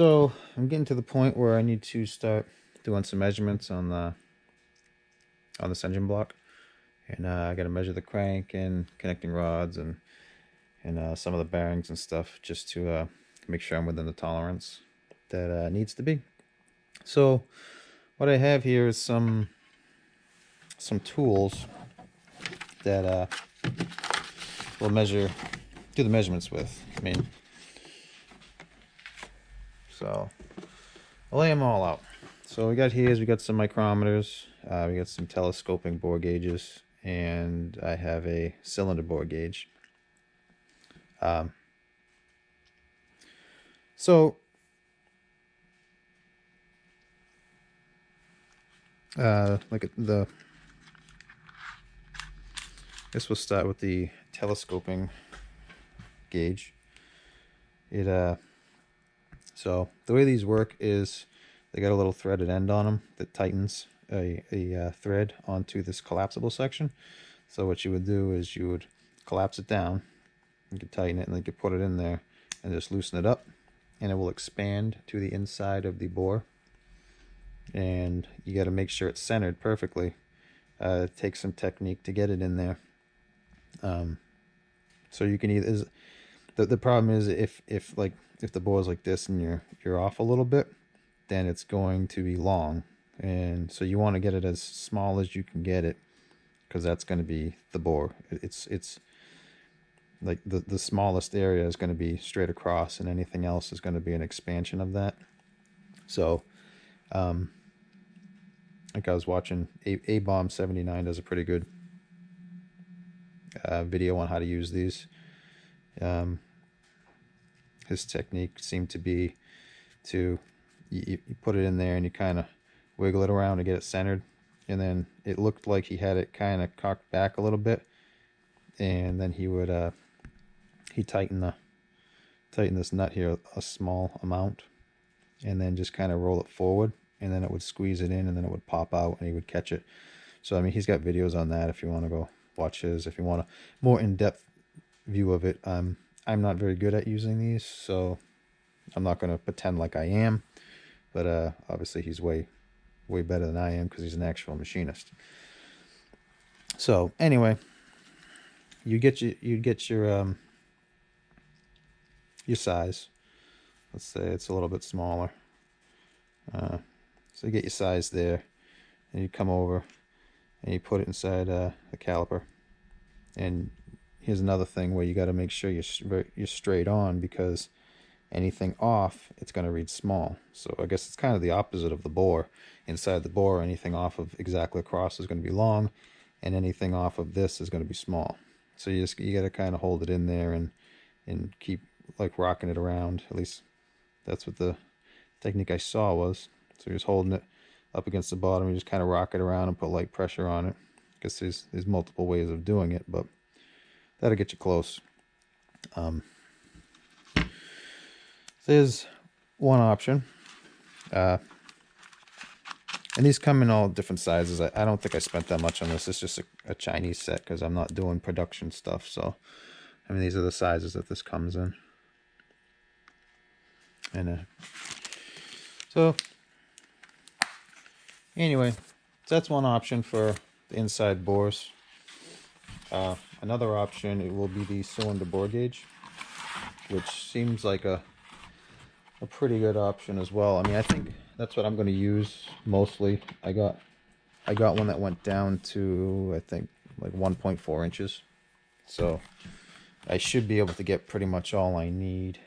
So I'm getting to the point where I need to start doing some measurements on this engine block, and I got to measure the crank and connecting rods and some of the bearings and stuff just to make sure I'm within the tolerance that needs to be. So what I have here is some tools that we'll do the measurements with. So I'll lay them all out. So we got some micrometers, we got some telescoping bore gauges, and I have a cylinder bore gauge. So like the I guess we'll start with the telescoping gauge. So the way these work is they got a little threaded end on them that tightens a thread onto this collapsible section. So what you would do is you would collapse it down, you could tighten it, and then you could put it in there and just loosen it up, and it will expand to the inside of the bore. And you got to make sure it's centered perfectly. It takes some technique to get it in there. So you can either the problem is if the bore is like this and you're off a little bit, then it's going to be long, and so you want to get it as small as you can get it, because that's going to be the bore. It's like the smallest area is going to be straight across, and anything else is going to be an expansion of that. So like I was watching A-Bomb 79 does a pretty good video on how to use these. His technique seemed to be to you put it in there and you kind of wiggle it around to get it centered, and then it looked like he had it kind of cocked back a little bit, and then he would he tighten this nut here a small amount, and then just kind of roll it forward, and then it would squeeze it in, and then it would pop out and he would catch it. So I mean, he's got videos on that if you want to go watch his, if you want a more in-depth view of it. I'm not very good at using these, so I'm not going to pretend like I am, but obviously he's way better than I am because he's an actual machinist. So anyway, you get your size. Let's say it's a little bit smaller. So you get your size there, and you come over and you put it inside the caliper. And here's another thing where you got to make sure you're straight on, because anything off, it's going to read small. So I guess it's kind of the opposite of the bore. Inside the bore, anything off of exactly across is going to be long, and anything off of this is going to be small. So you got to kind of hold it in there and keep like rocking it around. At least that's what the technique I saw was. So you're just holding it up against the bottom, you just kind of rock it around and put light pressure on it. I guess there's multiple ways of doing it, but that'll get you close. There's one option, and these come in all different sizes. I don't think I spent that much on this. It's just a Chinese set because I'm not doing production stuff. So I mean, these are the sizes that this comes in. And so anyway, so that's one option for the inside bores. Another option, it will be the cylinder bore gauge, which seems like a pretty good option as well. I mean, I think that's what I'm going to use mostly. I got one that went down to, I think, like 1.4 inches. So I should be able to get pretty much all I need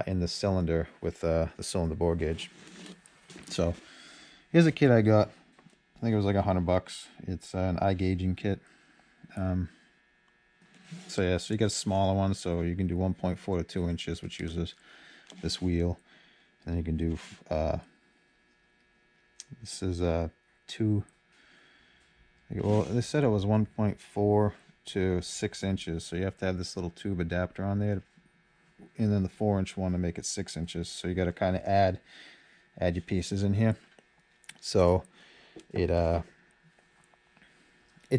in the cylinder with the cylinder bore gauge. So here's a kit I got. I think it was like $100. It's an eye gauging kit. So yeah, so you get a smaller one, so you can do 1.4 to 2 inches, which uses this wheel. And then you can do this is 2. Well, they said it was 1.4 to 6 inches, so you have to have this little tube adapter on there, and then the 4-inch one to make it 6 inches. So you got to kind of add your pieces in here. So it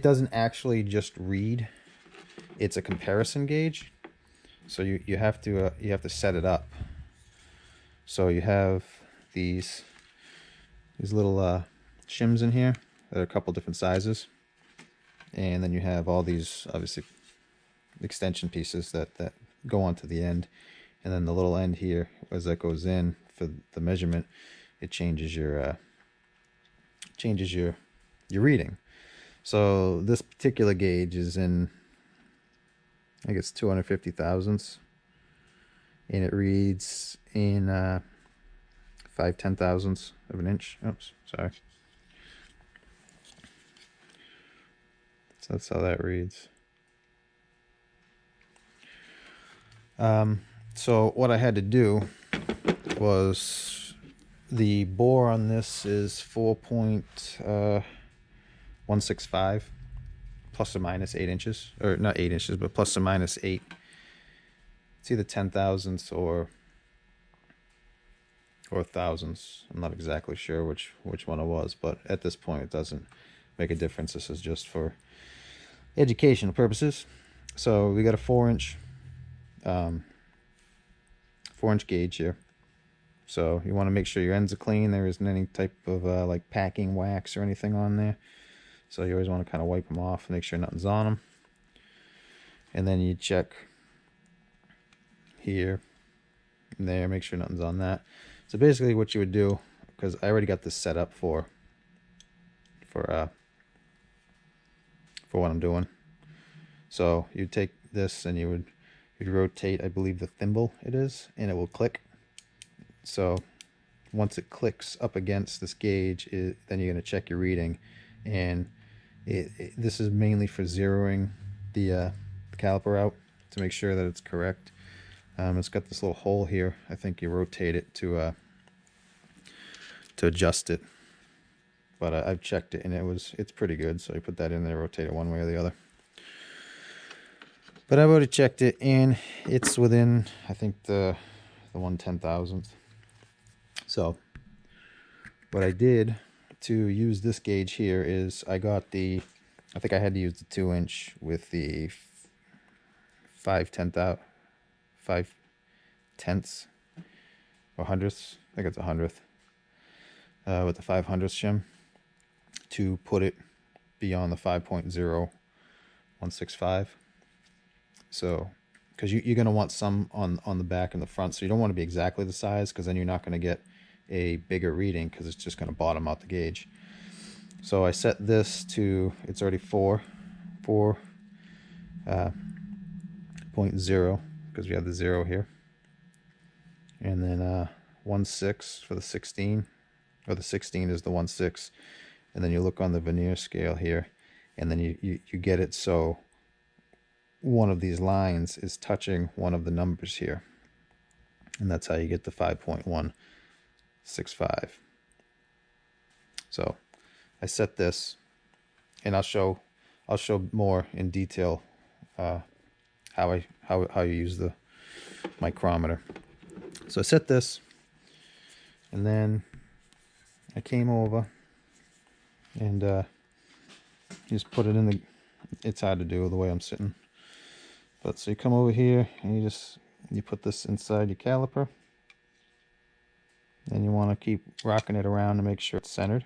doesn't actually just read, it's a comparison gauge. So you have to set it up. So you have these little shims in here that are a couple different sizes, and then you have all these obviously extension pieces that go onto the end, and then the little end here, as that goes in for the measurement, it changes your reading. So this particular gauge is in, I think it's 250 thousandths, and it reads in 5/10 thousandths of an inch. Oops, sorry. So that's how that reads. So what I had to do was, the bore on this is 4.165 plus or minus 8 inches, or not 8 inches, but plus or minus 8. It's either 10 thousandths or thousandths. I'm not exactly sure which one it was, but at this point it doesn't make a difference. This is just for educational purposes. So we got a 4-inch 4-inch gauge here. So you want to make sure your ends are clean. There isn't any type of like packing wax or anything on there. So you always want to kind of wipe them off, make sure nothing's on them. And then you check here and there, make sure nothing's on that. So basically what you would do, because I already got this set up for what I'm doing. So you take this and you'd rotate, I believe the thimble it is, and it will click. So once it clicks up against this gauge, then you're going to check your reading, and this is mainly for zeroing the caliper out to make sure that it's correct. It's got this little hole here. I think you rotate it to adjust it, but I've checked it and it's pretty good. So you put that in there, rotate it one way or the other. But I've already checked it and it's within, I think, the 1/10,000th. So what I did to use this gauge here is I think I had to use the 2-inch with the 5/10 or hundredths. I think it's a hundredth with the 5/100th shim to put it beyond the 5.0165. So, because you're going to want some on the back and the front, so you don't want to be exactly the size, because then you're not going to get a bigger reading, because it's just going to bottom out the gauge. So I set this to, it's already 4.0, because we have the 0 here, and then 1/6 for the 16, or the 16 is the 1/6, and then you look on the vernier scale here, and then you get it so one of these lines is touching one of the numbers here, and that's how you get the 5.165. So I set this, and I'll show more in detail how you use the micrometer. So I set this, and then I came over and just put it in the, it's hard to do the way I'm sitting, but so you come over here and you put this inside your caliper, and you want to keep rocking it around to make sure it's centered.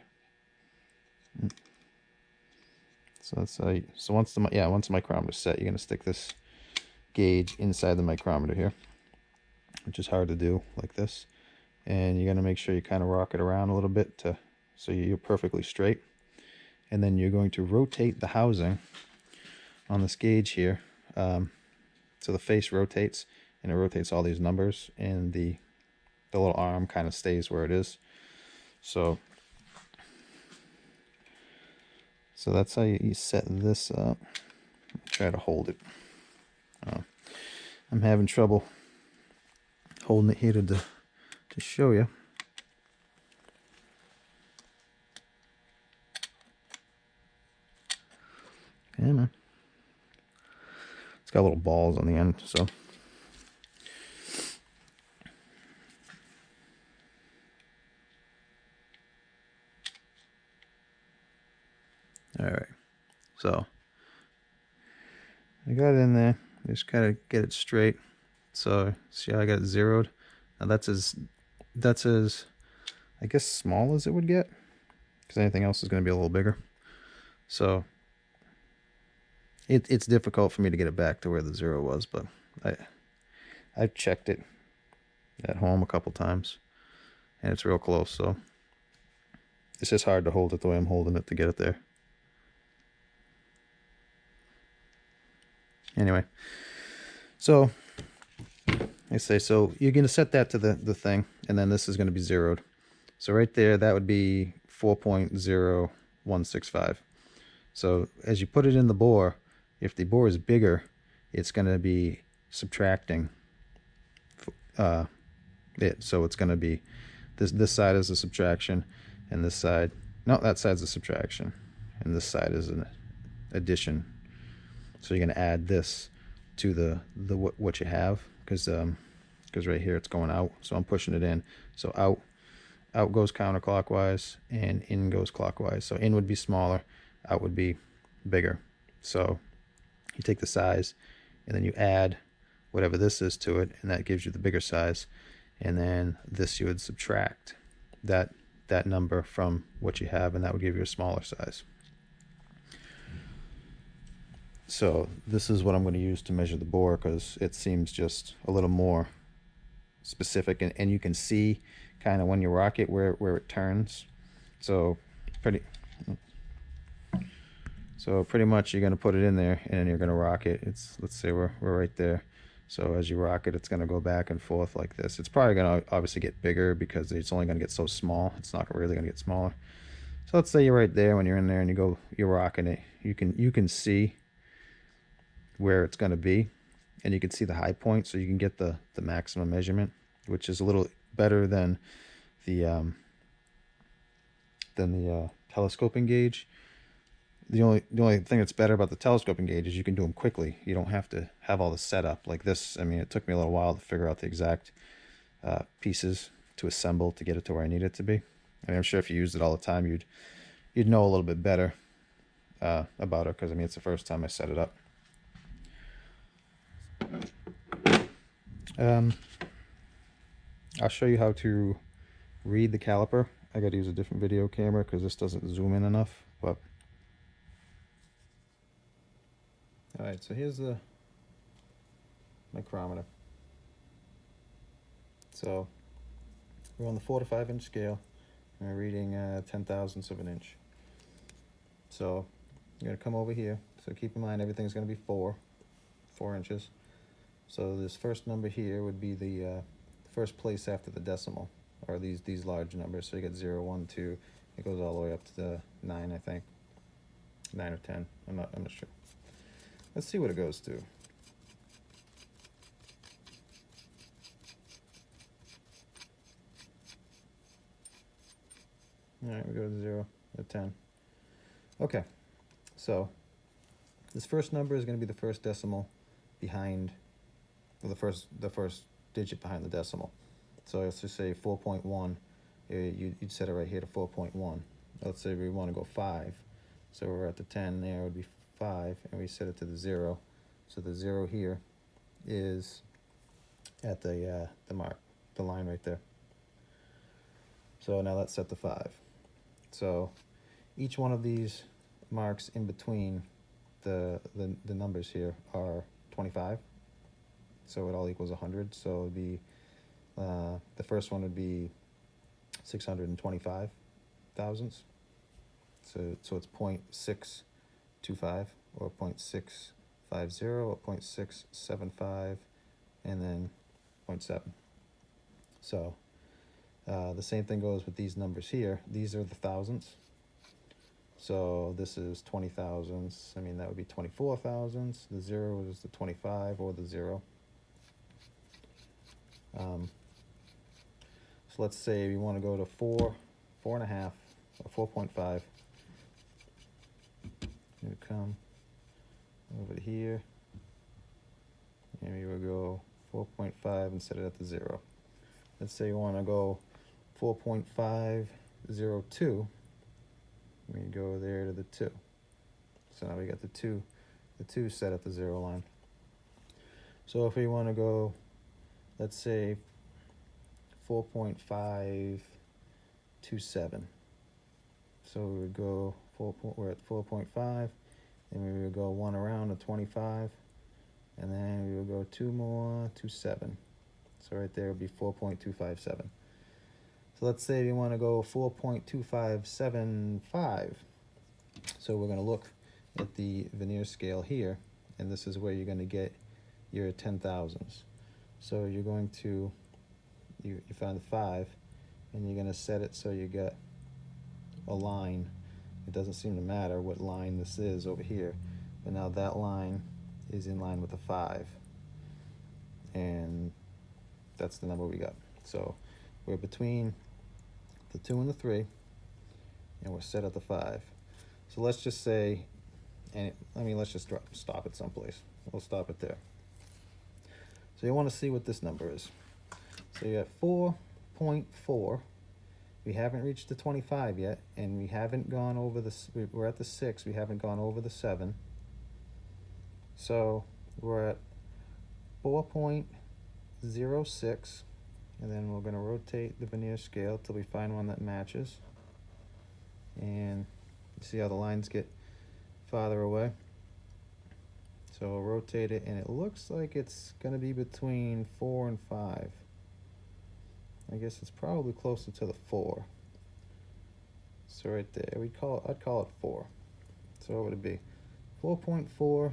So that's so once the micrometer's set, you're going to stick this gauge inside the micrometer here, which is hard to do like this, and you're going to make sure you kind of rock it around a little bit so you're perfectly straight. And then you're going to rotate the housing on this gauge here, so the face rotates, and it rotates all these numbers, and the little arm kind of stays where it is. So that's how you set this up. Try to hold it. I'm having trouble holding it here to show you. Yeah, man. It's got little balls on the end, so. All right. So I got it in there. Just kind of get it straight. So see how I got it zeroed? Now that's as that's as, I guess, small as it would get, because anything else is going to be a little bigger. So it's difficult for me to get it back to where the 0 was, but I've checked it at home a couple times, and it's real close. So it's just hard to hold it the way I'm holding it to get it there. Anyway, so I say, so you're going to set that to the thing, and then this is going to be zeroed. So right there, that would be 4.0165. So as you put it in the bore, if the bore is bigger, it's going to be subtracting it. So it's going to be this side is a subtraction, and this side, no, that side's a subtraction, and this side is an addition. So you're going to add this to the what you have, because right here it's going out. So I'm pushing it in. So out goes counterclockwise, and in goes clockwise. So in would be smaller, out would be bigger. So you take the size, and then you add whatever this is to it, and that gives you the bigger size. And then this you would subtract that number from what you have, and that would give you a smaller size. So this is what I'm going to use to measure the bore, because it seems just a little more specific, and you can see kind of when you rock it where it turns. So pretty much you're going to put it in there, and then you're going to rock it. Let's say we're right there. So as you rock it, it's going to go back and forth like this. It's probably going to obviously get bigger because it's only going to get so small. It's not really going to get smaller. So let's say you're right there. When you're in there and you're rocking it, you can see where it's going to be, and you can see the high point, so you can get the maximum measurement, which is a little better than the telescoping gauge. The only thing that's better about the telescoping gauge is you can do them quickly. You don't have to have all the setup like this. I mean, it took me a little while to figure out the exact pieces to assemble to get it to where I need it to be. I mean, I'm sure if you used it all the time, you'd know a little bit better about it, because I mean, it's the first time I set it up. I'll show you how to read the caliper. I got to use a different video camera because this doesn't zoom in enough. But all right, so here's the micrometer. So we're on the 4 to 5 inch scale, and we're reading 10 thousandths of an inch. So you're gonna come over here. So keep in mind everything's gonna be 4 inches. So this first number here would be the first place after the decimal, or these large numbers. So you get 0, 1, 2. It goes all the way up to the 9, I think. 9 or 10. I'm not sure. Let's see what it goes to. All right, we go to 0, to 10. Okay, so this first number is going to be the first decimal behind, or the first digit behind the decimal. So let's just say 4.1. You'd set it right here to 4.1. Let's say we want to go 5. So we're at the 10 there, would be 5, and we set it to the 0. So the 0 here is at the mark, the line right there. So now let's set the 5. So each one of these marks in between the numbers here are 25. So it all equals 100. So it would be the first one would be 625 thousandths. So it's 0.625 or 0.650 or 0.675, and then 0.7. So the same thing goes with these numbers here. These are the thousandths. So this is 20 thousandths. I mean, that would be 24 thousandths. The 0 is the 25 or the 0. So let's say we want to go to 4.5, or 4.5. You come over to here, and we will go 4.5 and set it at the 0. Let's say you want to go 4.502. We go there to the 2. So now we got the 2 set at the 0 line. So if we want to go, let's say 4.527. So we would go we're at 4.5, then we would go one around to 25, and then we would go two more to 7. So right there would be 4.257. So let's say we want to go 4.2575. So we're going to look at the vernier scale here, and this is where you're going to get your 10,000s. So you're going to, you find the 5, and you're going to set it so you get a line. It doesn't seem to matter what line this is over here, but now that line is in line with the 5, and that's the number we got. So we're between the 2 and the 3, and we're set at the 5. So let's just say, let's just stop it someplace. We'll stop it there. So you want to see what this number is. So you got 4.4. We haven't reached the 25 yet, and we haven't gone over this. We're at the 6. We haven't gone over the 7. So we're at 4.06, and then we're going to rotate the vernier scale till we find one that matches. And you see how the lines get farther away? So we'll rotate it, and it looks like it's going to be between 4 and 5. I guess it's probably closer to the 4. So right there, I'd call it 4. So what would it be? 4.4064.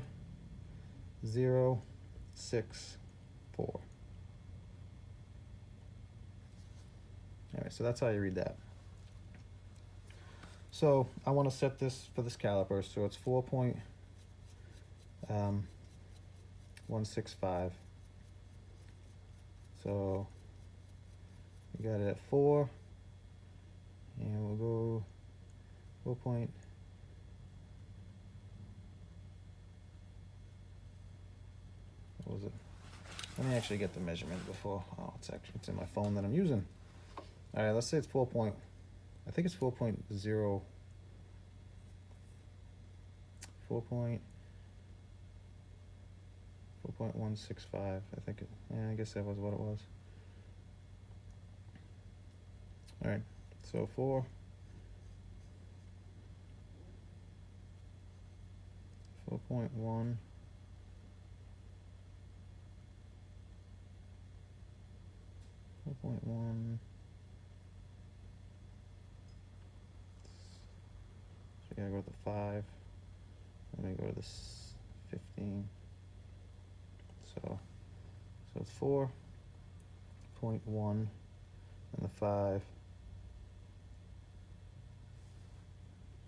Alright, so that's how you read that. So I want to set this for this caliper, so it's 4.165. So we got it at 4, and we'll go 4 point. What was it? Let me actually get the measurement before. Oh, it's in my phone that I'm using. All right, let's say it's 4 point. I think it's 4.0. 4.165. I think it. Yeah, I guess that was what it was. All right, so 4.1. So you gotta go to the 5. Let me go to this 15. So it's 4.1 and the 5.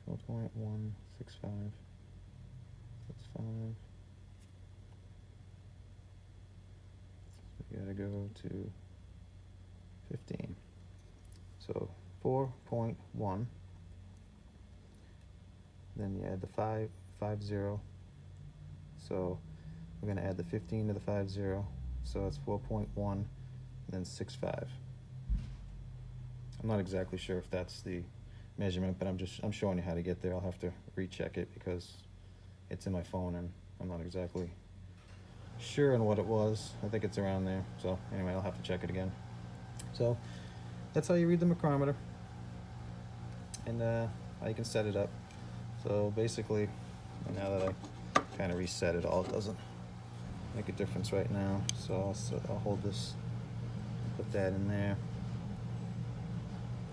4.165. That's 5. So we gotta go to 15. So 4.1. Then you add the 50. So we're going to add the 15 to the 50. So it's 4.1 and then 65. I'm not exactly sure if that's the measurement, but I'm showing you how to get there. I'll have to recheck it because it's in my phone and I'm not exactly sure on what it was. I think it's around there. So anyway, I'll have to check it again. So that's how you read the micrometer, and how you can set it up. So basically, now that I kind of reset it all, it doesn't make a difference right now. So I'll hold this, put that in there,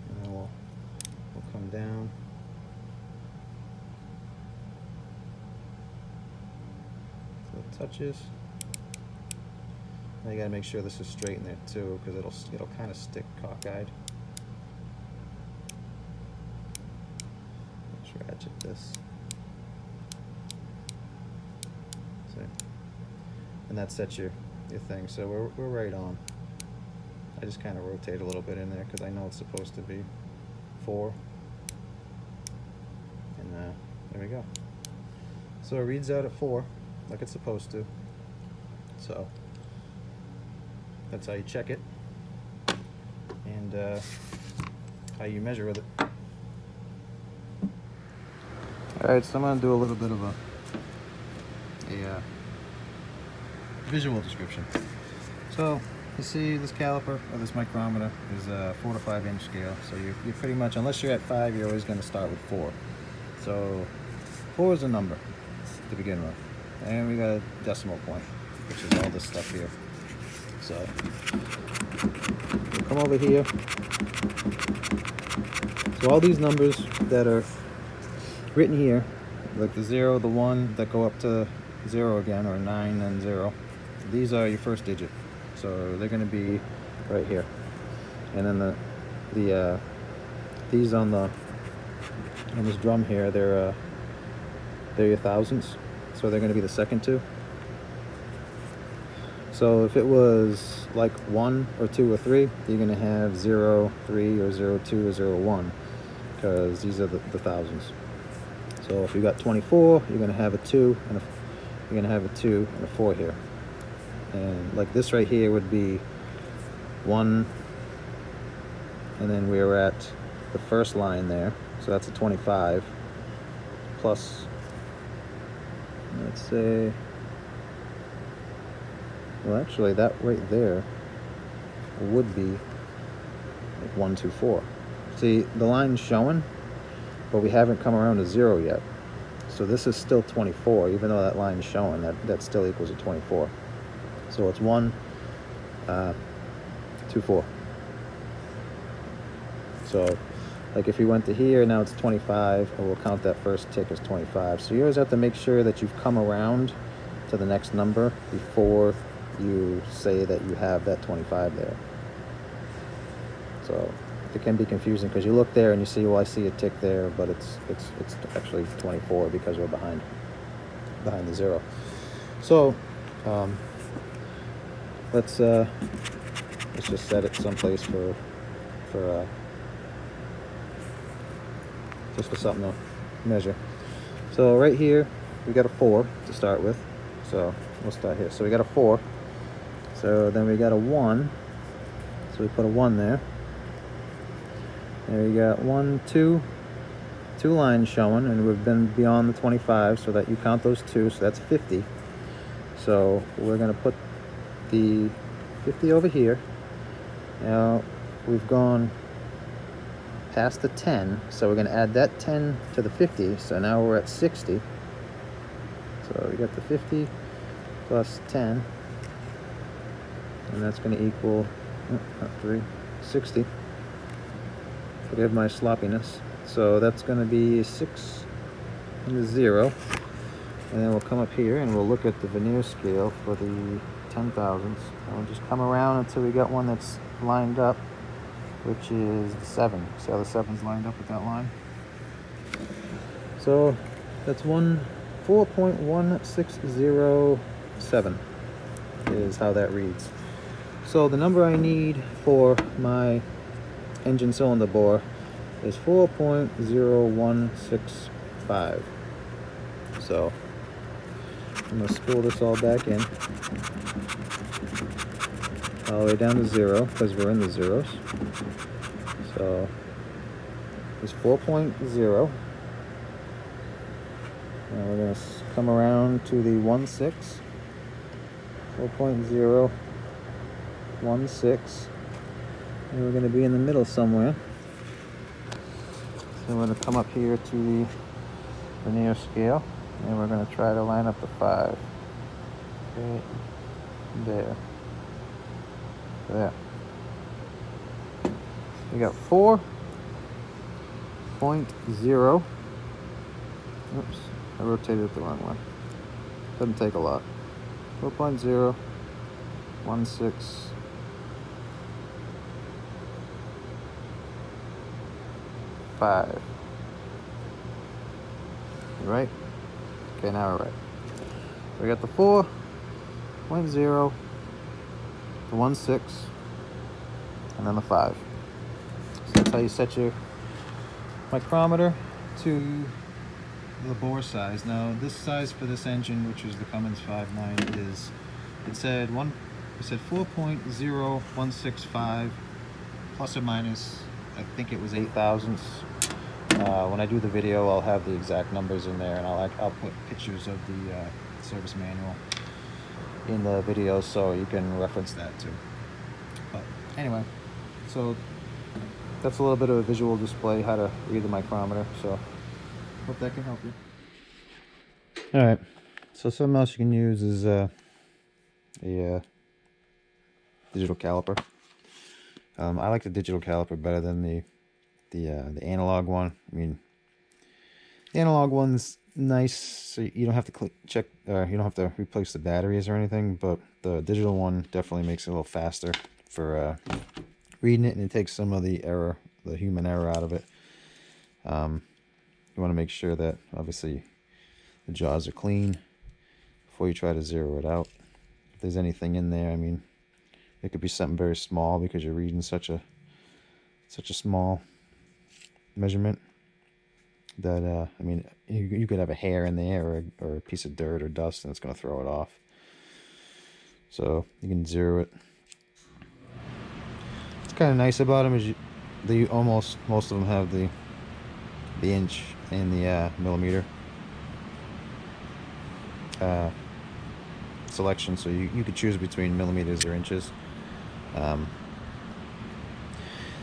and then we'll come down. So it touches. Now you gotta make sure this is straight in there too, because it'll kind of stick cockeyed. Let's ratchet this. See? And that sets your thing. So we're right on. I just kind of rotate a little bit in there because I know it's supposed to be 4. And there we go. So it reads out at 4, like it's supposed to. So that's how you check it, and how you measure with it. Alright, so I'm going to do a little bit of a visual description. So you see this caliper or this micrometer is a 4 to 5 inch scale. So you're pretty much, unless you're at 5, you're always going to start with 4. So 4 is a number to begin with. And we got a decimal point, which is all this stuff here. So we'll come over here. So all these numbers that are written here, like the 0, the 1 that go up to 0 again, or 9 and 0, these are your first digit. So they're going to be right here. And then these on this drum here, they're your thousands. So they're going to be the second two. So if it was like 1 or 2 or 3, you're going to have 0, 3 or 0, 2 or 0, 1, because these are the thousands. So if you got 24, you're going to have a 2 and you're going to have a 2 and a 4 here. And like this right here would be 1, and then we're at the first line there, so that's a 25, plus, let's say, well actually that right there would be like 1, 2, 4. See, the line's showing, but we haven't come around to 0 yet. So this is still 24, even though that line's showing, that still equals a 24. So it's 1, 2, 4. So like if you went to here, now it's 25, and we'll count that first tick as 25. So you always have to make sure that you've come around to the next number before you say that you have that 25 there. So it can be confusing because you look there and you see, well, I see a tick there, but it's actually 24 because we're behind the 0. So let's just set it someplace for just for something to measure. So right here we got a 4 to start with, so we'll start here. So we got a 4, so then we got a 1, so we put a 1 there. There you got 1, 2 lines showing, and we've been beyond the 25, so that you count those 2, so that's 50. So we're going to put the 50 over here. Now we've gone past the 10, so we're going to add that 10 to the 50, so now we're at 60. So we got the 50 plus 10, and that's going to equal 60. Forgive my sloppiness. So that's going to be 6 and a 0, and then we'll come up here and we'll look at the vernier scale for the 10,000s, and we'll just come around until we got one that's lined up, which is the 7. See how the 7's lined up with that line? So that's 4.1607 is how that reads. So the number I need for my engine cylinder bore is 4.0165. So I'm going to spool this all back in, all the way down to 0, because we're in the zeros. So it's 4.0. Now we're going to come around to the 16. 4.016. And we're going to be in the middle somewhere. So we're going to come up here to the vernier scale, and we're going to try to line up the 5. Right there. There. We got 4.0. Oops, I rotated it the wrong way. Doesn't take a lot. 4.016. Right? Okay, now we're right. We got the 4.0, the 16, and then the 5. So that's how you set your micrometer to the bore size. Now this size for this engine, which is the Cummins 5.9, is, it said 4.0165 plus or minus, I think it was 8 thousandths. When I do the video, I'll have the exact numbers in there, and I'll put pictures of the service manual in the video, so you can reference that too. Anyway, so that's a little bit of a visual display how to read the micrometer, so hope that can help you. All right, so something else you can use is a digital caliper. I like the digital caliper better than the analog one. I mean, the analog one's nice, so you don't have to check, you don't have to replace the batteries or anything, but the digital one definitely makes it a little faster for reading it, and it takes some of the error, the human error out of it. You want to make sure that obviously the jaws are clean before you try to zero it out. If there's anything in there, I mean, it could be something very small because you're reading such a small measurement that I mean, you could have a hair in there or a piece of dirt or dust, and it's going to throw it off. So you can zero it. What's kind of nice about them is most of them have the inch and the millimeter selection, so you could choose between millimeters or inches.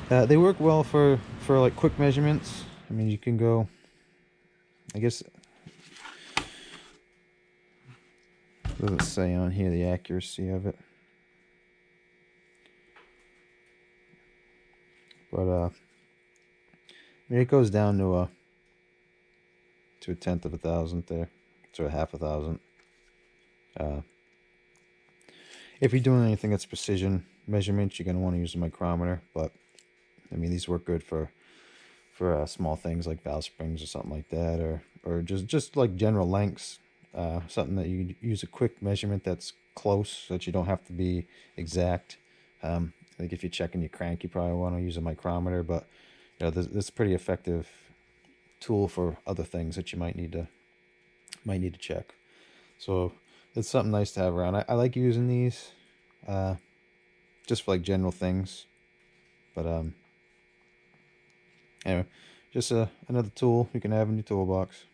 They work well for like quick measurements. I mean, you can go, I guess, what does it say on here, the accuracy of it? But I mean, it goes down to a tenth of a thousandth there, to a half a thousandth. If you're doing anything that's precision measurements, you're going to want to use a micrometer, but I mean, these work good for small things like valve springs or something like that, or just like general lengths, something that you use a quick measurement that's close, so that you don't have to be exact. Like if you're checking your crank, you probably want to use a micrometer, but you know, this is a pretty effective tool for other things that you might need to check. So it's something nice to have around. I like using these just for like general things, but anyway, just another tool you can have in your toolbox.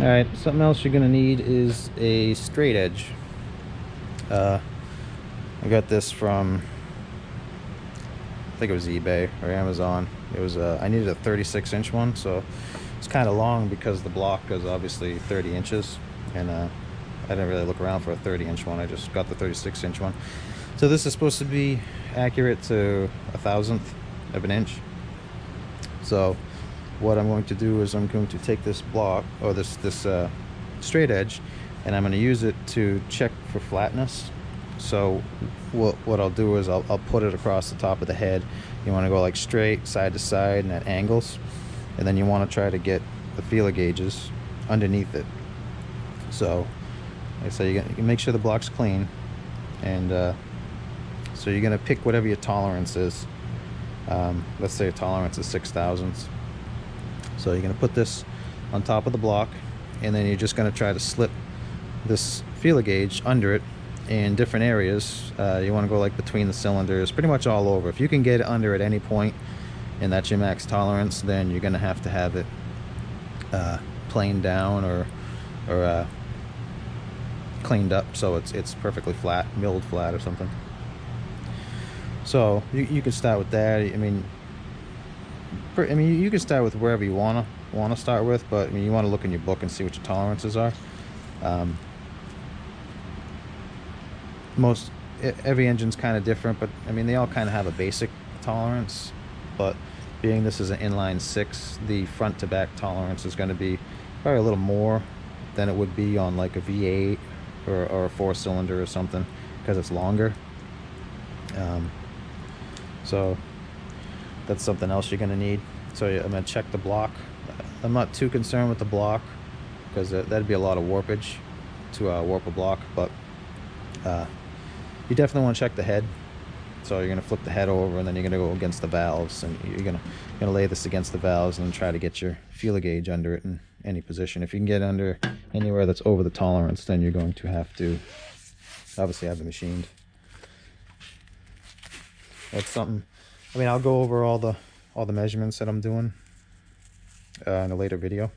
Alright, something else you're going to need is a straight edge. I got this from, I think it was eBay or Amazon. It was I needed a 36-inch one, so it's kind of long because the block is obviously 30 inches, and I didn't really look around for a 30-inch one. I just got the 36-inch one. So this is supposed to be accurate to a thousandth of an inch. So what I'm going to do is I'm going to take this block, or this straight edge, and I'm going to use it to check for flatness. So what I'll do is I'll put it across the top of the head. You want to go like straight side to side and at angles, and then you want to try to get the feeler gauges underneath it. So like I say, you can make sure the block's clean, and so you're going to pick whatever your tolerance is. Let's say your tolerance is 6 thousandths. So you're going to put this on top of the block, and then you're just going to try to slip this feeler gauge under it in different areas. You want to go like between the cylinders, pretty much all over. If you can get it under at any point and that's your max tolerance, then you're going to have it planed down or cleaned up so it's perfectly flat, milled flat or something. So you can start with that. I mean, you can start with wherever you want to start with, but I mean, you want to look in your book and see what your tolerances are. Every engine's kind of different, but I mean, they all kind of have a basic tolerance. But being this is an inline 6, the front to back tolerance is going to be probably a little more than it would be on like a V8 or a 4-cylinder or something, because it's longer. So that's something else you're going to need. So I'm going to check the block. I'm not too concerned with the block, because that'd be a lot of warpage to warp a block, but you definitely want to check the head. So you're going to flip the head over, and then you're going to go against the valves, and you're going to lay this against the valves and try to get your feeler gauge under it in any position. If you can get under anywhere that's over the tolerance, then you're going to have to obviously have it machined. That's something, I mean, I'll go over all the measurements that I'm doing in a later video.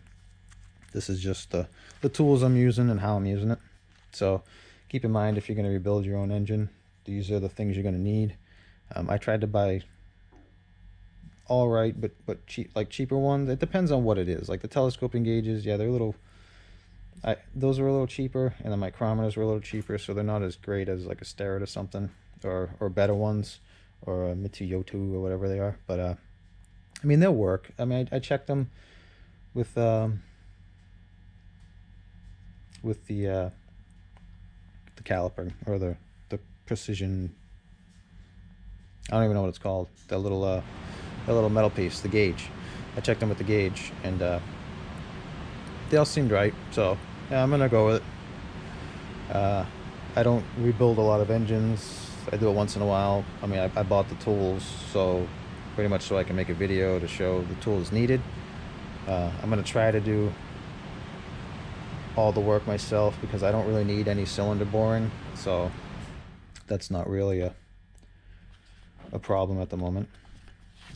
This is just the tools I'm using and how I'm using it. So keep in mind if you're going to rebuild your own engine, these are the things you're going to need. I tried to buy all right, but cheap, like cheaper ones. It depends on what it is. Like the telescoping gauges, yeah, they're a little. Those were a little cheaper, and the micrometers were a little cheaper, so they're not as great as like a Starrett or something, or better ones, or a Mitsuyoto or whatever they are. But I mean, they'll work. I mean, I checked them with the caliper, or the precision. I don't even know what it's called. That little metal piece, the gauge. I checked them with the gauge, and they all seemed right. So yeah, I'm gonna go with it. I don't rebuild a lot of engines. I do it once in a while. I mean, I bought the tools, so pretty much so I can make a video to show the tools needed. I'm gonna try to do all the work myself because I don't really need any cylinder boring, so that's not really a problem at the moment.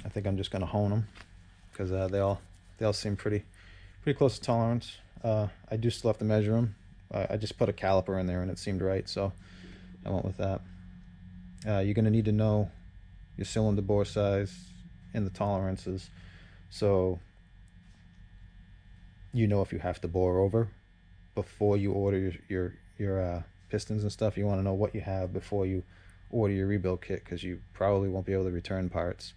I think I'm just gonna hone them because they all seem pretty close to tolerance. I do still have to measure them. I just put a caliper in there and it seemed right, so I went with that. You're gonna need to know your cylinder bore size and the tolerances, so you know if you have to bore over before you order your pistons and stuff. You want to know what you have before you order your rebuild kit, because you probably won't be able to return parts,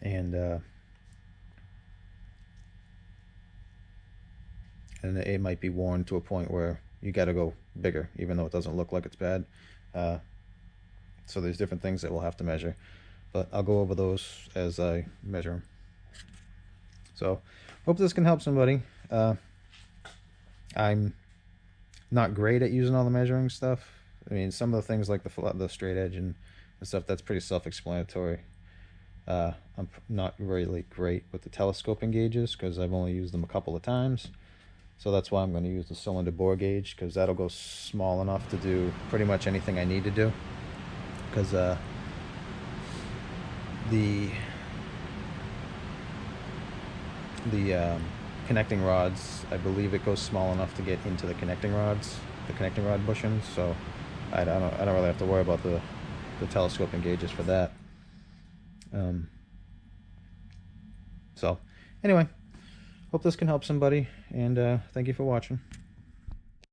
and it might be worn to a point where you got to go bigger, even though it doesn't look like it's bad. So there's different things that we'll have to measure, but I'll go over those as I measure them. So hope this can help somebody. I'm not great at using all the measuring stuff. I mean, some of the things like the straight edge and stuff, that's pretty self-explanatory. I'm not really great with the telescoping gauges because I've only used them a couple of times. So that's why I'm going to use the cylinder bore gauge, because that'll go small enough to do pretty much anything I need to do. Because the connecting rods, I believe it goes small enough to get into the connecting rods, the connecting rod bushings. So I don't really have to worry about the telescoping gauges for that. So anyway, hope this can help somebody, and thank you for watching.